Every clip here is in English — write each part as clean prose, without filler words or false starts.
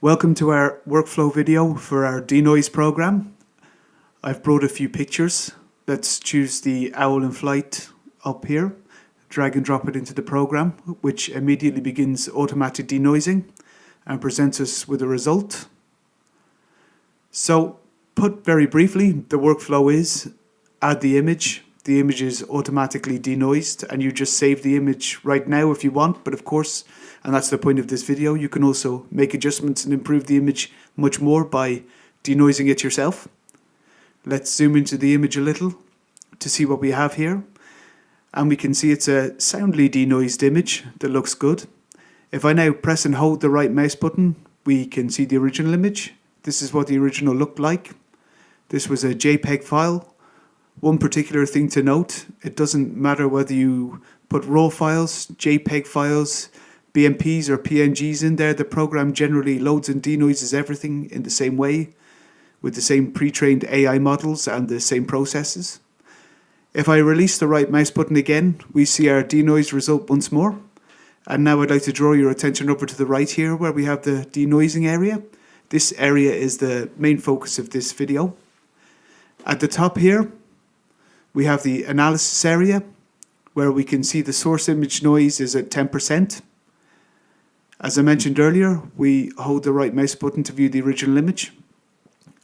Welcome to our workflow video for our DENOISE program. I've brought a few pictures. Let's choose the owl in flight up here, drag and drop it into the program, which immediately begins automatic denoising and presents us with a result. So, put very briefly, the workflow is add the image is automatically denoised, and you just save the image right now if you want, but of course, and that's the point of this video, you can also make adjustments and improve the image much more by denoising it yourself. Let's zoom into the image a little to see what we have here, and we can see it's a soundly denoised image that looks good. If I now press and hold the right mouse button, we can see the original image. This is what the original looked like. This was a JPEG file. One particular thing to note, it doesn't matter whether you put RAW files, JPEG files, BMPs or PNGs in there, the program generally loads and denoises everything in the same way, with the same pre-trained AI models and the same processes. If I release the right mouse button again, we see our denoise result once more. And now I'd like to draw your attention over to the right here where we have the denoising area. This area is the main focus of this video. At the top here, we have the analysis area where we can see the source image noise is at 10%. As I mentioned earlier, we hold the right mouse button to view the original image.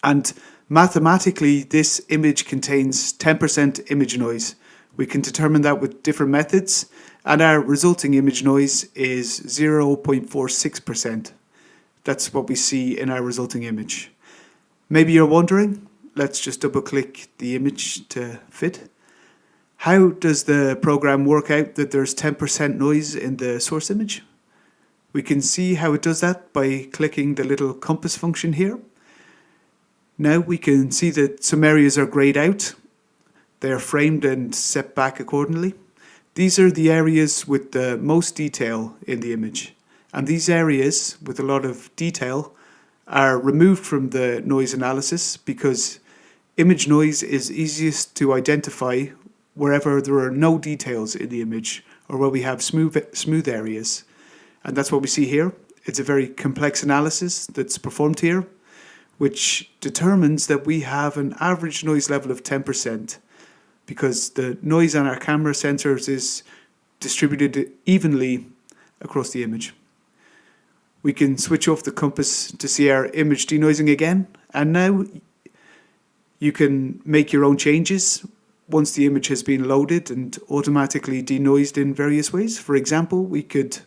And mathematically, this image contains 10% image noise. We can determine that with different methods, and our resulting image noise is 0.46%. That's what we see in our resulting image. Maybe you're wondering, let's just double click the image to fit. How does the program work out that there's 10% noise in the source image? We can see how it does that by clicking the little compass function here. Now we can see that some areas are grayed out. They are framed and set back accordingly. These are the areas with the most detail in the image. And these areas with a lot of detail are removed from the noise analysis because image noise is easiest to identify wherever there are no details in the image or where we have smooth areas. And that's what we see here. It's a very complex analysis that's performed here, which determines that we have an average noise level of 10% because the noise on our camera sensors is distributed evenly across the image. We can switch off the compass to see our image denoising again, and now you can make your own changes once the image has been loaded and automatically denoised in various ways. For example, we could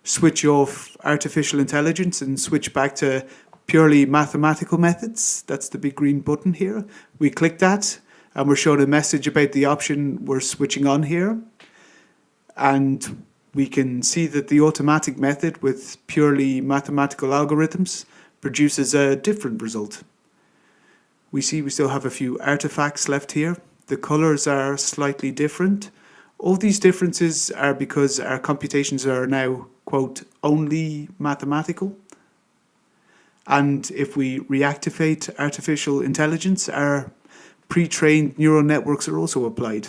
switch off artificial intelligence and switch back to purely mathematical methods. That's the big green button here. We click that and we're shown a message about the option we're switching on here. And we can see that the automatic method with purely mathematical algorithms produces a different result. We see we still have a few artifacts left here. The colors are slightly different. All these differences are because our computations are now, quote, only mathematical. And if we reactivate artificial intelligence, our pre-trained neural networks are also applied.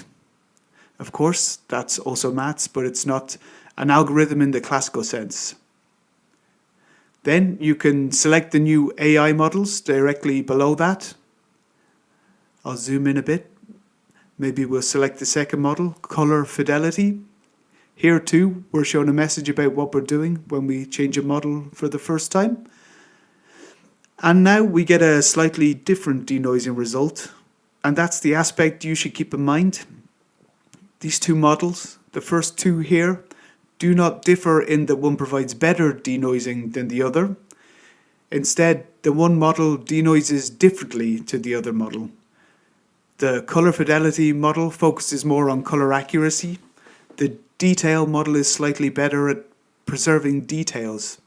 Of course, that's also maths, but it's not an algorithm in the classical sense. Then you can select the new AI models directly below that. I'll zoom in a bit. Maybe we'll select the second model, color fidelity. Here too, we're shown a message about what we're doing when we change a model for the first time. And now we get a slightly different denoising result. And that's the aspect you should keep in mind. These two models, the first two here, do not differ in that one provides better denoising than the other. Instead, the one model denoises differently to the other model. The color fidelity model focuses more on color accuracy. The detail model is slightly better at preserving details.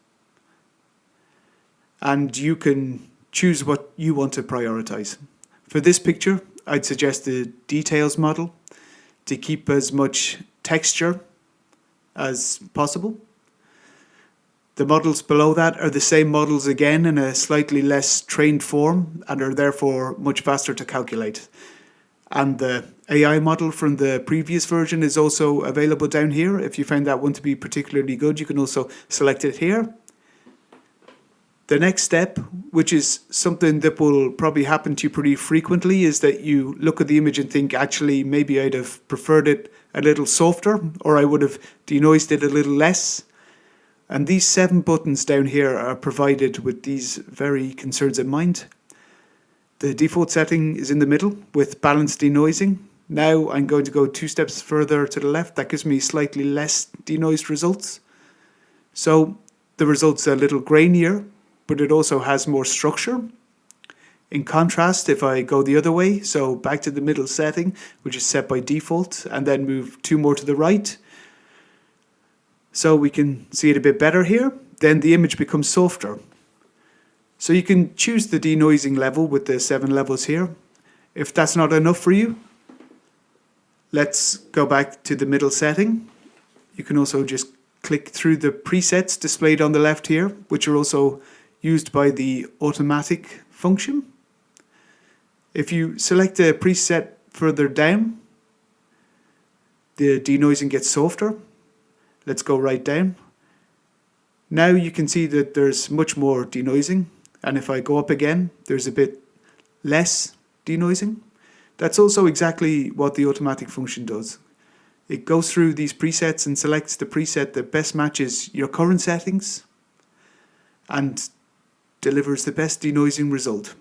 And you can choose what you want to prioritize. For this picture, I'd suggest the details model to keep as much texture as possible. The models below that are the same models again in a slightly less trained form and are therefore much faster to calculate. And the AI model from the previous version is also available down here. If you found that one to be particularly good, you can also select it here. The next step, which is something that will probably happen to you pretty frequently, is that you look at the image and think, actually, maybe I'd have preferred it a little softer, or I would have denoised it a little less. And these 7 buttons down here are provided with these very concerns in mind. The default setting is in the middle with balanced denoising. Now I'm going to go 2 steps further to the left. That gives me slightly less denoised results. So the results are a little grainier, but it also has more structure. In contrast, if I go the other way, so back to the middle setting, which is set by default, and then move 2 more to the right, so we can see it a bit better here, then the image becomes softer. So you can choose the denoising level with the 7 levels here. If that's not enough for you, let's go back to the middle setting. You can also just click through the presets displayed on the left here, which are also used by the automatic function. If you select a preset further down, the denoising gets softer. Let's go right down. Now you can see that there's much more denoising, and if I go up again, there's a bit less denoising. That's also exactly what the automatic function does. It goes through these presets and selects the preset that best matches your current settings and delivers the best denoising result,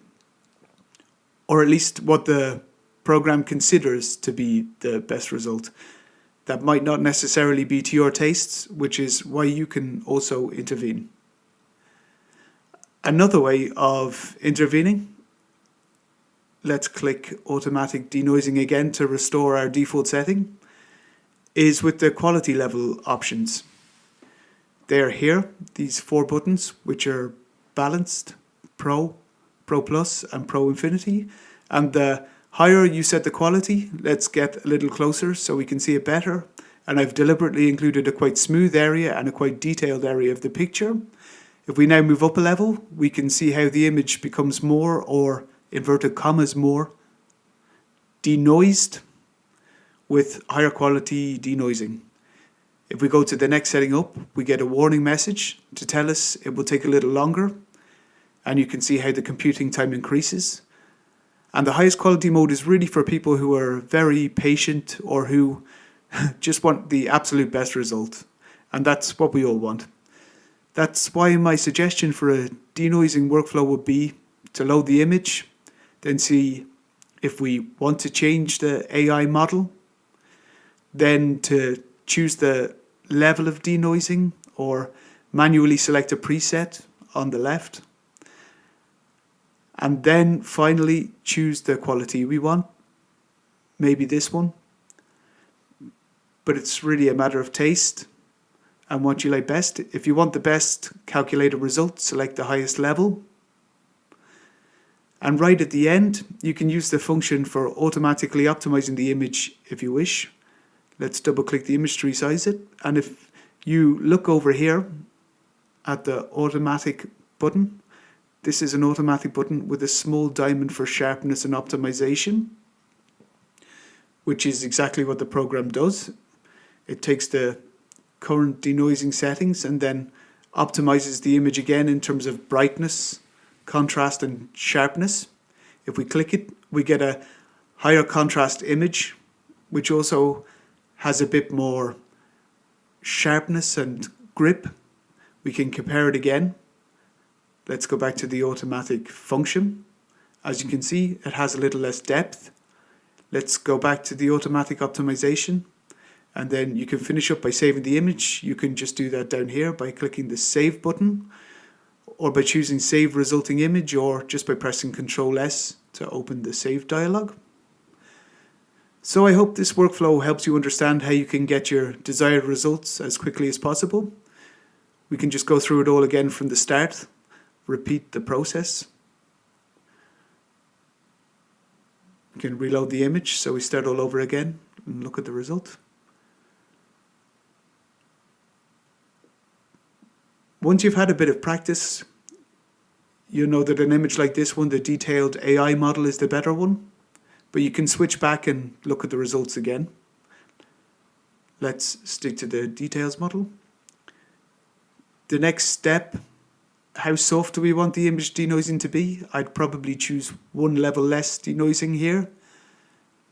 or at least what the program considers to be the best result. That might not necessarily be to your tastes, which is why you can also intervene. Another way of intervening, let's click automatic denoising again to restore our default setting, is with the quality level options. They're here, these 4 buttons, which are balanced, Pro, Pro Plus, and Pro Infinity. And the higher you set the quality, let's get a little closer so we can see it better. And I've deliberately included a quite smooth area and a quite detailed area of the picture. If we now move up a level, we can see how the image becomes more, or inverted commas, more denoised with higher quality denoising. If we go to the next setting up, we get a warning message to tell us it will take a little longer. And you can see how the computing time increases. And the highest quality mode is really for people who are very patient or who just want the absolute best result. And that's what we all want. That's why my suggestion for a denoising workflow would be to load the image, then see if we want to change the AI model, then to choose the level of denoising or manually select a preset on the left. And then finally choose the quality we want, maybe this one. But it's really a matter of taste and what you like best. If you want the best calculated result, select the highest level. And right at the end, you can use the function for automatically optimizing the image if you wish. Let's double click the image to resize it. And if you look over here at the automatic button, this is an automatic button with a small diamond for sharpness and optimization, which is exactly what the program does. It takes the current denoising settings and then optimizes the image again in terms of brightness, contrast, and sharpness. If we click it, we get a higher contrast image, which also has a bit more sharpness and grip. We can compare it again. Let's go back to the automatic function. As you can see, it has a little less depth. Let's go back to the automatic optimization, and then you can finish up by saving the image. You can just do that down here by clicking the save button, or by choosing save resulting image, or just by pressing Ctrl S to open the save dialog. So I hope this workflow helps you understand how you can get your desired results as quickly as possible. We can just go through it all again from the start. Repeat the process. We can reload the image, so we start all over again and look at the result. Once you've had a bit of practice, you know that an image like this one, the detailed AI model, is the better one. But you can switch back and look at the results again. Let's stick to the details model. The next step how soft do we want the image denoising to be? I'd probably choose one level less denoising here,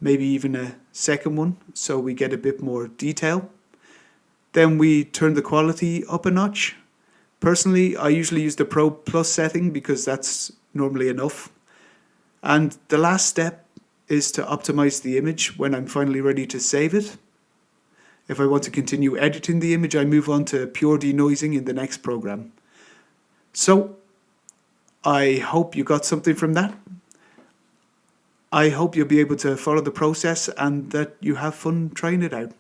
maybe even a second one, so we get a bit more detail. Then we turn the quality up a notch. Personally, I usually use the Pro Plus setting because that's normally enough. And the last step is to optimize the image when I'm finally ready to save it. If I want to continue editing the image, I move on to pure denoising in the next program. So, I hope you got something from that. I hope you'll be able to follow the process and that you have fun trying it out.